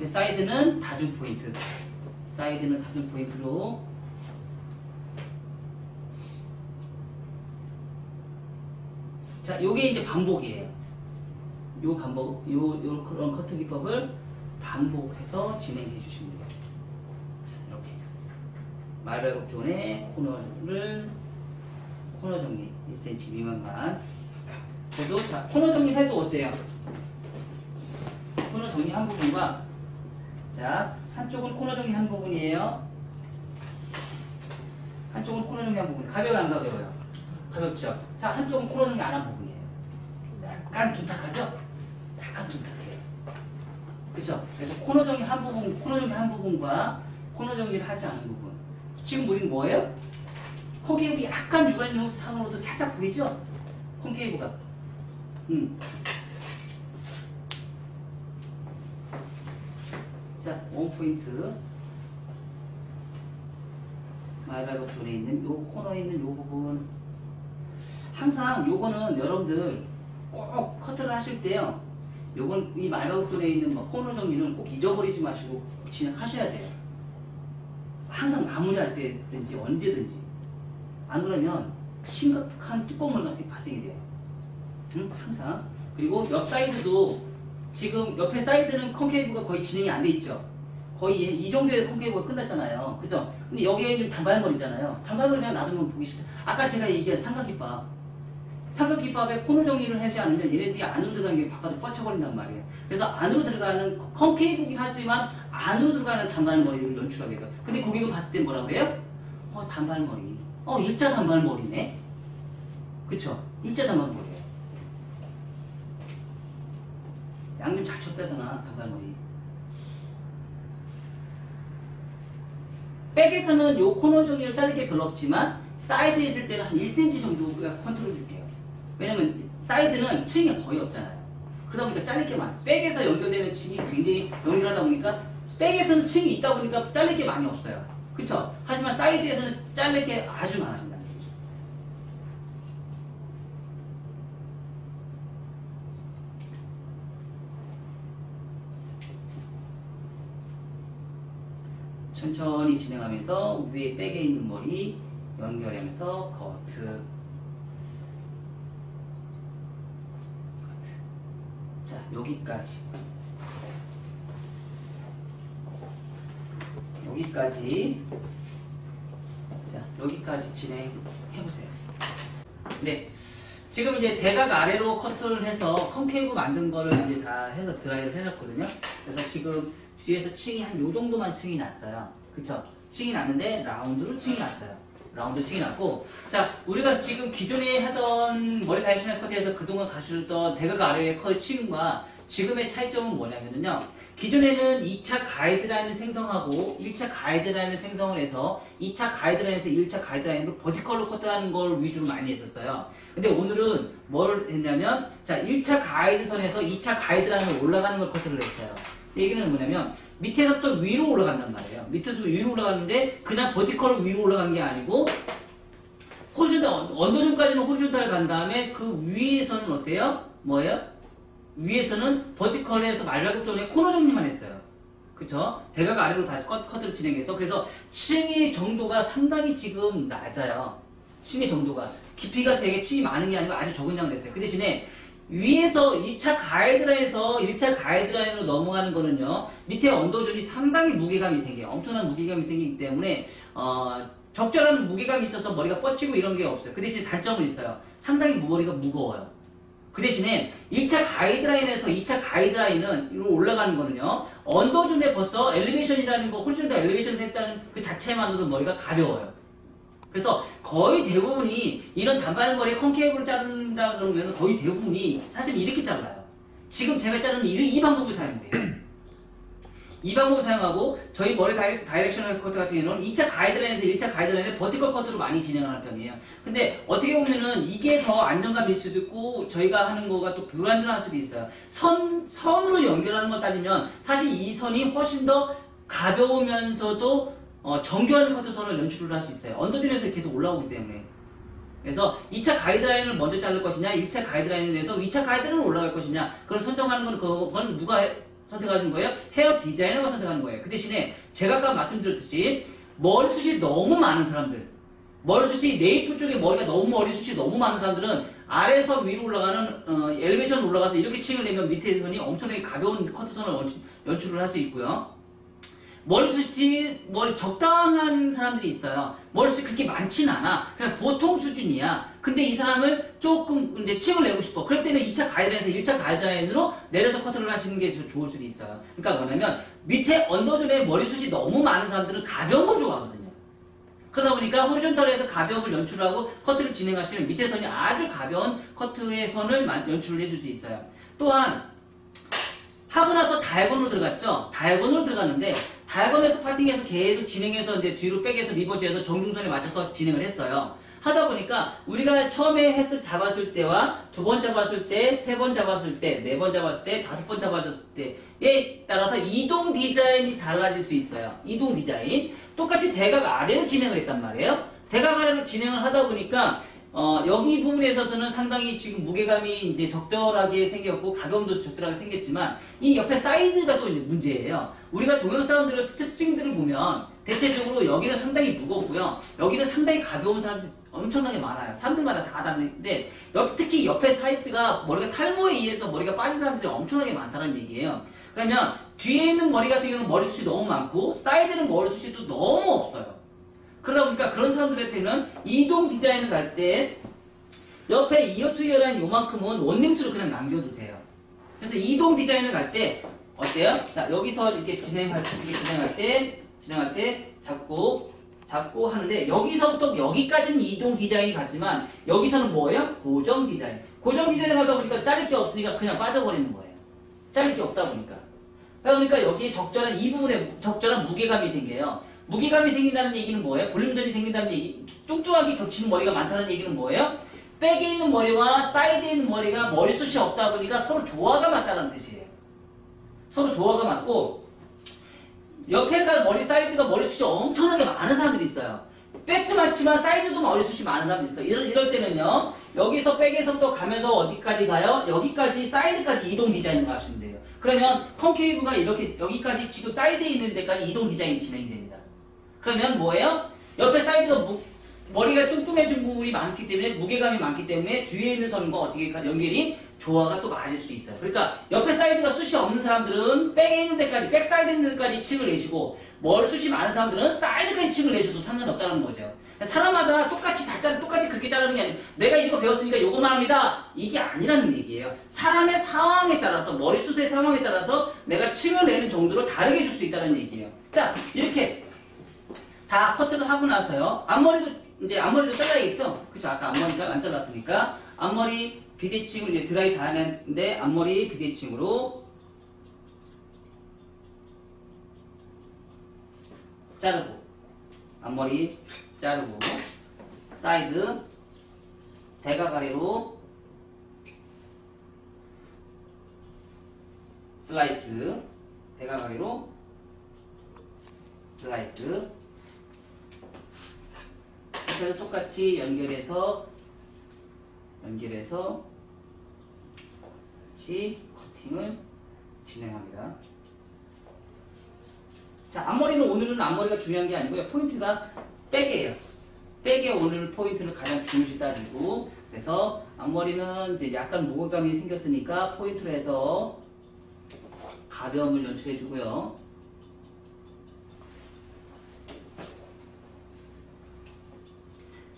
Speaker 1: 사이드는 다중 포인트. 사이드는 다중 포인트로. 자, 요게 이제 반복이에요. 그런 커트 기법을 반복해서 진행해 주시면 돼요. 자, 이렇게. 말발굽존의 코너 정리 1cm 미만만. 그래도 자, 코너 정리 해도 어때요? 코너 정리한 부분과, 자, 한쪽은 코너 정리한 부분이에요. 한쪽은 코너 정리한 부분. 가벼워요, 안 가벼워요? 가볍죠? 자, 한쪽은 코너 정리 안 한 부분이에요. 약간 둔탁하죠? 약간 둔탁해요. 그쵸? 그래서 코너 정리 한 부분과 코너 정리를 하지 않은 부분. 지금 우리는 뭐예요? 콘케이브 약간 육안용 상으로도 살짝 보이죠? 콘케이브가. 자, 원포인트. 말발굽존에 있는 요 코너에 있는 요 부분. 항상 요거는 여러분들 꼭 커트를 하실 때요, 요건 이 말발굽존에 있는 코너 정리는 꼭 잊어버리지 마시고 진행하셔야 돼요. 항상 마무리할 때든지 언제든지. 안 그러면 심각한 뚜껑물 발생이 돼요. 항상. 그리고 옆 사이드도 지금 옆에 사이드는 콘케이브가 거의 진행이 안 돼 있죠. 거의 이 정도의 콘케이브가 끝났잖아요. 그죠? 근데 여기에 좀 단발머리잖아요. 단발머리 그냥 놔두면 보기 싫다. 아까 제가 얘기한 삼각김밥. 삼각김밥에 코너 정리를 하지 않으면 얘네들이 안으로 들어가는 게 바깥으로 뻗쳐버린단 말이에요. 그래서 안으로 들어가는 콘케이브긴 하지만 안으로 들어가는 단발머리를 연출하게 해서. 근데 고객은 봤을 때 뭐라 그래요? 단발머리. 일자 단발머리네. 그쵸? 일자 단발머리예요. 양념 잘 쳤다잖아, 단발머리. 백에서는 요 코너 정리를 자를 게 별로 없지만 사이드에 있을 때는 한 1cm 정도가 컨트롤 줄게요. 왜냐면 사이드는 층이 거의 없잖아요. 그러다 보니까 잘릴 게 많아요. 백에서 연결되는 층이 굉장히 연결하다 보니까 백에서는 층이 있다 보니까 잘릴 게 많이 없어요. 그쵸? 하지만 사이드에서는 잘릴 게 아주 많아진다는 거죠. 천천히 진행하면서 위에 백에 있는 머리 연결하면서 커트. 자, 여기까지. 자, 여기까지 진행해보세요. 네. 지금 이제 대각 아래로 커트를 해서 컨케이브 만든 거를 이제 다 해서 드라이를 해줬거든요. 그래서 지금 뒤에서 층이 한 요 정도만 층이 났어요. 그쵸? 층이 났는데 라운드로 층이 났어요. 라운드 층이 났고, 자, 우리가 지금 기존에 하던 머리 다이렉셔널 커트에서 그동안 가르쳤던 대각 아래의 컬 층과 지금의 차이점은 뭐냐면요. 기존에는 2차 가이드라인을 생성하고 1차 가이드라인을 생성을 해서 2차 가이드라인에서 1차 가이드라인으로 버티컬로 커트하는 걸 위주로 많이 했었어요. 근데 오늘은 뭘 했냐면, 자, 1차 가이드선에서 2차 가이드라인으로 올라가는 걸 커트를 했어요. 얘기는 뭐냐면 밑에서부터 위로 올라간단 말이에요. 밑에서 위로 올라가는데 그냥 버티컬로 위로 올라간 게 아니고 호리존탈, 언더존까지는 호리존탈 간 다음에 그 위에서는 어때요? 뭐예요? 위에서는 버티컬에서 말라급존에 코너 정리만 했어요. 그쵸? 대각 아래로 다시 커트를 진행해서 그래서 층의 정도가 상당히 지금 낮아요. 층의 정도가 깊이가 되게 층이 많은 게 아니고 아주 적은 양을 했어요. 그 대신에 위에서 2차 가이드라인에서 1차 가이드라인으로 넘어가는 거는요, 밑에 언더존이 상당히 무게감이 생겨요. 엄청난 무게감이 생기기 때문에 적절한 무게감이 있어서 머리가 뻗치고 이런 게 없어요. 그 대신 단점은 있어요. 상당히 머리가 무거워요. 그 대신에 1차 가이드라인에서 2차 가이드라인은 올라가는 거는요, 언더존에 벌써 엘리베이션이라는 거, 호리존탈 엘리베이션을 했다는 그 자체만으로도 머리가 가벼워요. 그래서 거의 대부분이 이런 단발머리에 컨케이브를 자른다 그러면 거의 대부분이 사실 이렇게 잘라요. 지금 제가 자르는 이 방법을 사용돼요. 이 방법을 사용하고 저희 머리 다이렉셔널 커트 같은 경우는 2차 가이드라인에서 1차 가이드라인에 버티컬 커트로 많이 진행하는 편이에요. 근데 어떻게 보면은 이게 더 안정감일 수도 있고 저희가 하는 거가 또 불안전할 수도 있어요. 선으로 연결하는 걸 따지면 사실 이 선이 훨씬 더 가벼우면서도 정교한 커트선을 연출을 할 수 있어요. 언더존에서 계속 올라오기 때문에. 그래서 2차 가이드라인을 먼저 자를 것이냐, 1차 가이드라인을 내서 2차 가이드라인으로 올라갈 것이냐, 그걸 선정하는 건 그건 누가 선택하는 거예요? 헤어 디자이너가 선택하는 거예요. 그 대신에 제가 아까 말씀드렸듯이 머리숱이 너무 많은 사람들, 머리숱이 네이프 쪽에 머리숱이 너무 많은 사람들은 아래에서 위로 올라가는 엘리베이션으로 올라가서 이렇게 층을 내면 밑에 선이 엄청나게 가벼운 커트선을 연출을 할 수 있고요. 머리숱이 적당한 사람들이 있어요. 머리숱이 그렇게 많진 않아. 그냥 보통 수준이야. 근데 이 사람을 조금 이제 층을 내고 싶어. 그럴 때는 2차 가이드라인에서 1차 가이드라인으로 내려서 커트를 하시는 게 좋을 수도 있어요. 그러니까 뭐냐면 밑에 언더존에 머리숱이 너무 많은 사람들은 가벼운 걸 좋아하거든요. 그러다 보니까 호리존탈에서 가벼움을 연출하고 커트를 진행하시면 밑에 선이 아주 가벼운 커트의 선을 연출을 해줄 수 있어요. 또한 하고 나서 다이아곤으로 들어갔죠? 다이아곤으로 들어갔는데 다이아곤에서 파팅해서 계속 진행해서 이제 뒤로 백에서 리버즈해서 정중선에 맞춰서 진행을 했어요. 하다 보니까 우리가 처음에 잡았을 때와 두 번 잡았을 때, 세 번 잡았을 때, 네 번 잡았을 때, 다섯 번 잡았을 때에 따라서 이동 디자인이 달라질 수 있어요. 이동 디자인. 똑같이 대각 아래로 진행을 했단 말이에요. 대각 아래로 진행을 하다 보니까 여기 부분에 있어서는 상당히 지금 무게감이 이제 적절하게 생겼고 가벼움도 적절하게 생겼지만 이 옆에 사이드가 또 이제 문제예요. 우리가 동양 사람들의 특징들을 보면 대체적으로 여기는 상당히 무겁고요. 여기는 상당히 가벼운 사람들, 엄청나게 많아요. 사람들마다 다 다른데 특히 옆에 사이드가 머리가 탈모에 의해서 머리가 빠진 사람들이 엄청나게 많다는 얘기예요. 그러면 뒤에 있는 머리 같은 경우는 머리숱이 너무 많고 사이드는 머리숱이 또 너무 없어요. 그러다 보니까 그런 사람들한테는 이동 디자인을 갈 때 옆에 이어 투 이어라인 요만큼은 원링수로 그냥 남겨두세요. 그래서 이동 디자인을 갈 때 어때요? 자, 여기서 이렇게 진행할 때 잡고 하는데 여기서부터 여기까지는 이동 디자인이 가지만 여기서는 뭐예요? 고정 디자인. 고정 디자인을 하다 보니까 자를 게 없으니까 그냥 빠져버리는 거예요. 자를 게 없다 보니까. 그러니까 여기에 적절한 이 부분에 적절한 무게감이 생겨요. 무게감이 생긴다는 얘기는 뭐예요? 볼륨선이 생긴다는 얘기, 뚱뚱하게 겹치는 머리가 많다는 얘기는 뭐예요? 백에 있는 머리와 사이드에 있는 머리가 머리숱이 없다 보니까 서로 조화가 맞다는 뜻이에요. 서로 조화가 맞고 옆에가 머리 사이드가 머리숱이 엄청나게 많은 사람들이 있어요. 백도 많지만 사이드도 머리숱이 많은 사람들이 있어요. 이럴 때는요. 여기서 백에서부터 가면서 어디까지 가요? 여기까지 사이드까지 이동 디자인을 하시면 돼요. 그러면 콘케이브가 이렇게 여기까지 지금 사이드에 있는 데까지 이동 디자인이 진행이 됩니다. 그러면 뭐예요? 옆에 사이드가 머리가 뚱뚱해진 부분이 많기 때문에 무게감이 많기 때문에 뒤에 있는 선과 어떻게 연결이 조화가 또 맞을 수 있어요. 그러니까 옆에 사이드가 숱이 없는 사람들은 백에 있는 데까지 백 사이드에 있는 데까지 층을 내시고 머리숱이 많은 사람들은 사이드까지 층을 내셔도 상관없다는 거죠. 사람마다 똑같이 그렇게 자르는 게 아니고 내가 이거 배웠으니까 요거만 합니다. 이게 아니라는 얘기예요. 사람의 상황에 따라서 머리숱의 상황에 따라서 내가 층을 내는 정도로 다르게 줄 수 있다는 얘기예요. 자, 이렇게 다 커트를 하고 나서요. 앞머리도 잘라야겠죠? 그쵸? 아까 앞머리가 안 잘랐으니까 앞머리 비대칭으로 이제 드라이 다 했는데 앞머리 비대칭으로 자르고 앞머리 자르고 사이드 대각아래로 슬라이스 대각아래로 슬라이스 그래서 똑같이 연결해서 같이 커팅을 진행합니다. 자, 오늘은 앞머리가 중요한 게 아니고요. 포인트가 백이에요. 백에 오늘 포인트를 가장 중요시 따지고 그래서 앞머리는 이제 약간 무게감이 생겼으니까 포인트로 해서 가벼움을 연출해 주고요.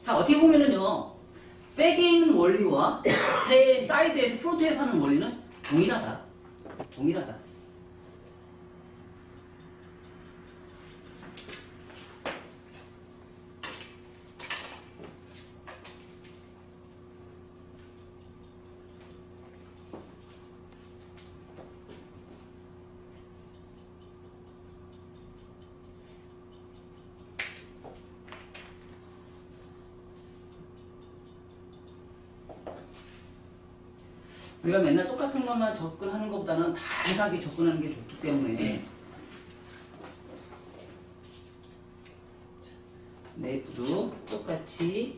Speaker 1: 자, 어떻게 보면은요, 백에 있는 원리와 사이드에서 프론트에서 하는 원리는 동일하다. 우리가 맨날 똑같은 것만 접근하는 것보다는 다양하게 접근하는 게 좋기 때문에 네이프도 똑같이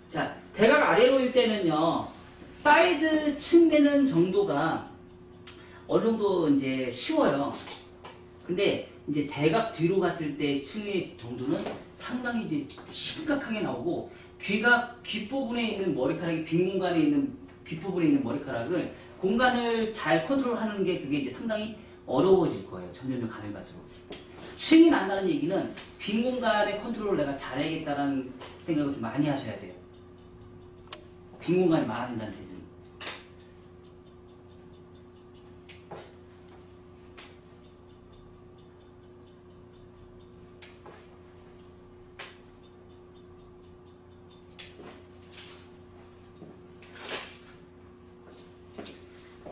Speaker 1: 자, 대각 아래로일 때는요 사이드 층되는 정도가 어느 정도 이제 쉬워요. 근데 이제 대각 뒤로 갔을 때 층의 정도는 상당히 이제 심각하게 나오고 귓부분에 있는 머리카락이 빈 공간에 있는 귓부분에 있는 머리카락을 공간을 잘 컨트롤하는 게 그게 이제 상당히 어려워질 거예요. 점점 가면 갈수록. 층이 난다는 얘기는 빈 공간의 컨트롤을 내가 잘해야겠다는 생각을 좀 많이 하셔야 돼요. 빈 공간이 많아진다는 뜻은.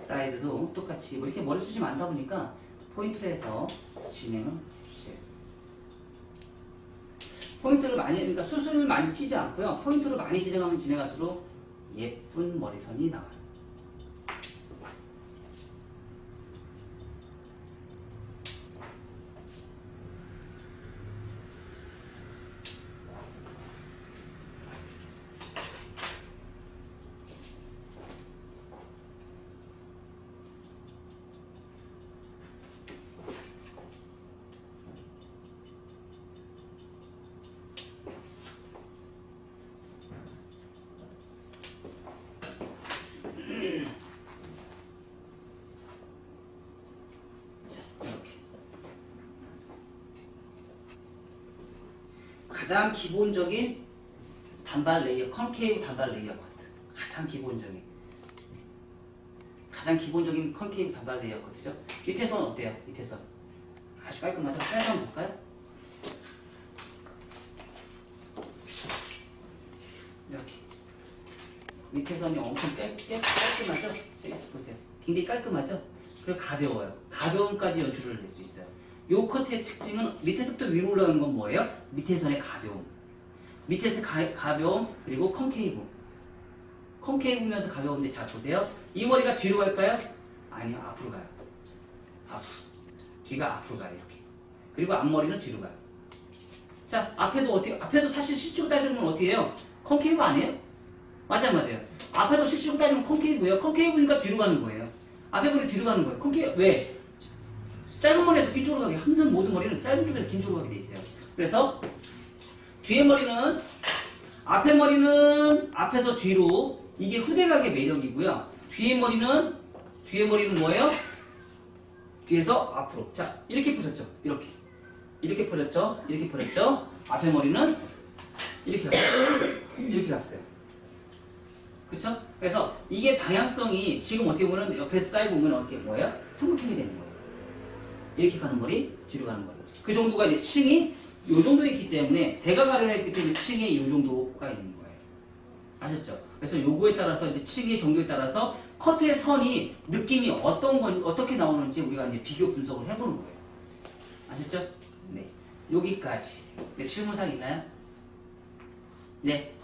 Speaker 1: 사이드도 똑같이 이렇게 머리숱이 많다 보니까 포인트를 해서 진행을 해주세요. 포인트를 그러니까 수술을 많이 치지 않고요. 포인트를 많이 진행하면 진행할수록 예쁜 머리선이 나와요. 가장 기본적인 단발 레이어, 컨케이브 단발 레이어 커트. 가장 기본적인 컨케이브 단발 레이어 커트죠. 밑에 선 어때요? 밑에 선 아주 깔끔하죠? 빨리 한번 볼까요? 이렇게 밑에 선이 엄청 깔끔하죠? 이렇게 보세요. 굉장히 깔끔하죠? 그리고 가벼워요. 가벼움까지 연출을 낼 수 있어요. 요 커트의 특징은 밑에서부터 위로 올라가는 건 뭐예요? 밑에 선의 가벼움. 밑에서 가벼움, 그리고 컨케이브면서 가벼운데, 자 보세요. 이 머리가 뒤로 갈까요? 아니요, 앞으로 가요. 뒤가 앞으로 가요, 이렇게. 그리고 앞머리는 뒤로 가요. 자, 앞에도 사실 실제로 따지면 어떻게 해요? 컨케이브 아니에요? 맞아요. 앞에도 실제로 따지면 컨케이브예요. 컨케이브니까 뒤로 가는 거예요. 앞에 머리 뒤로 가는 거예요. 컨케이브, 왜? 짧은 머리에서 긴 쪽으로 가게, 항상 모든 머리는 짧은 쪽에서 긴 쪽으로 가게 돼 있어요. 그래서 뒤에 머리는, 앞에 머리는 앞에서 뒤로, 이게 후대각의 매력이고요. 뒤에 머리는 뭐예요? 뒤에서 앞으로. 자, 이렇게 펴졌죠? 이렇게 펴졌죠? 앞에 머리는 이렇게 갔어요. 그쵸? 그래서 이게 방향성이 지금 어떻게 보면 옆에 사이 보면 어떻게 뭐예요? 삼각형이 되는 거예요. 이렇게 가는 머리, 뒤로 가는 머리. 그 정도가 이제 층이 요 정도 있기 때문에, 대각하려 했기 때문에 층이 요 정도가 있는 거예요. 아셨죠? 그래서 요거에 따라서 이제 층의 정도에 따라서 커트의 선이 느낌이 어떻게 나오는지 우리가 이제 비교 분석을 해보는 거예요. 아셨죠? 네. 여기까지. 네, 질문사항 있나요? 네.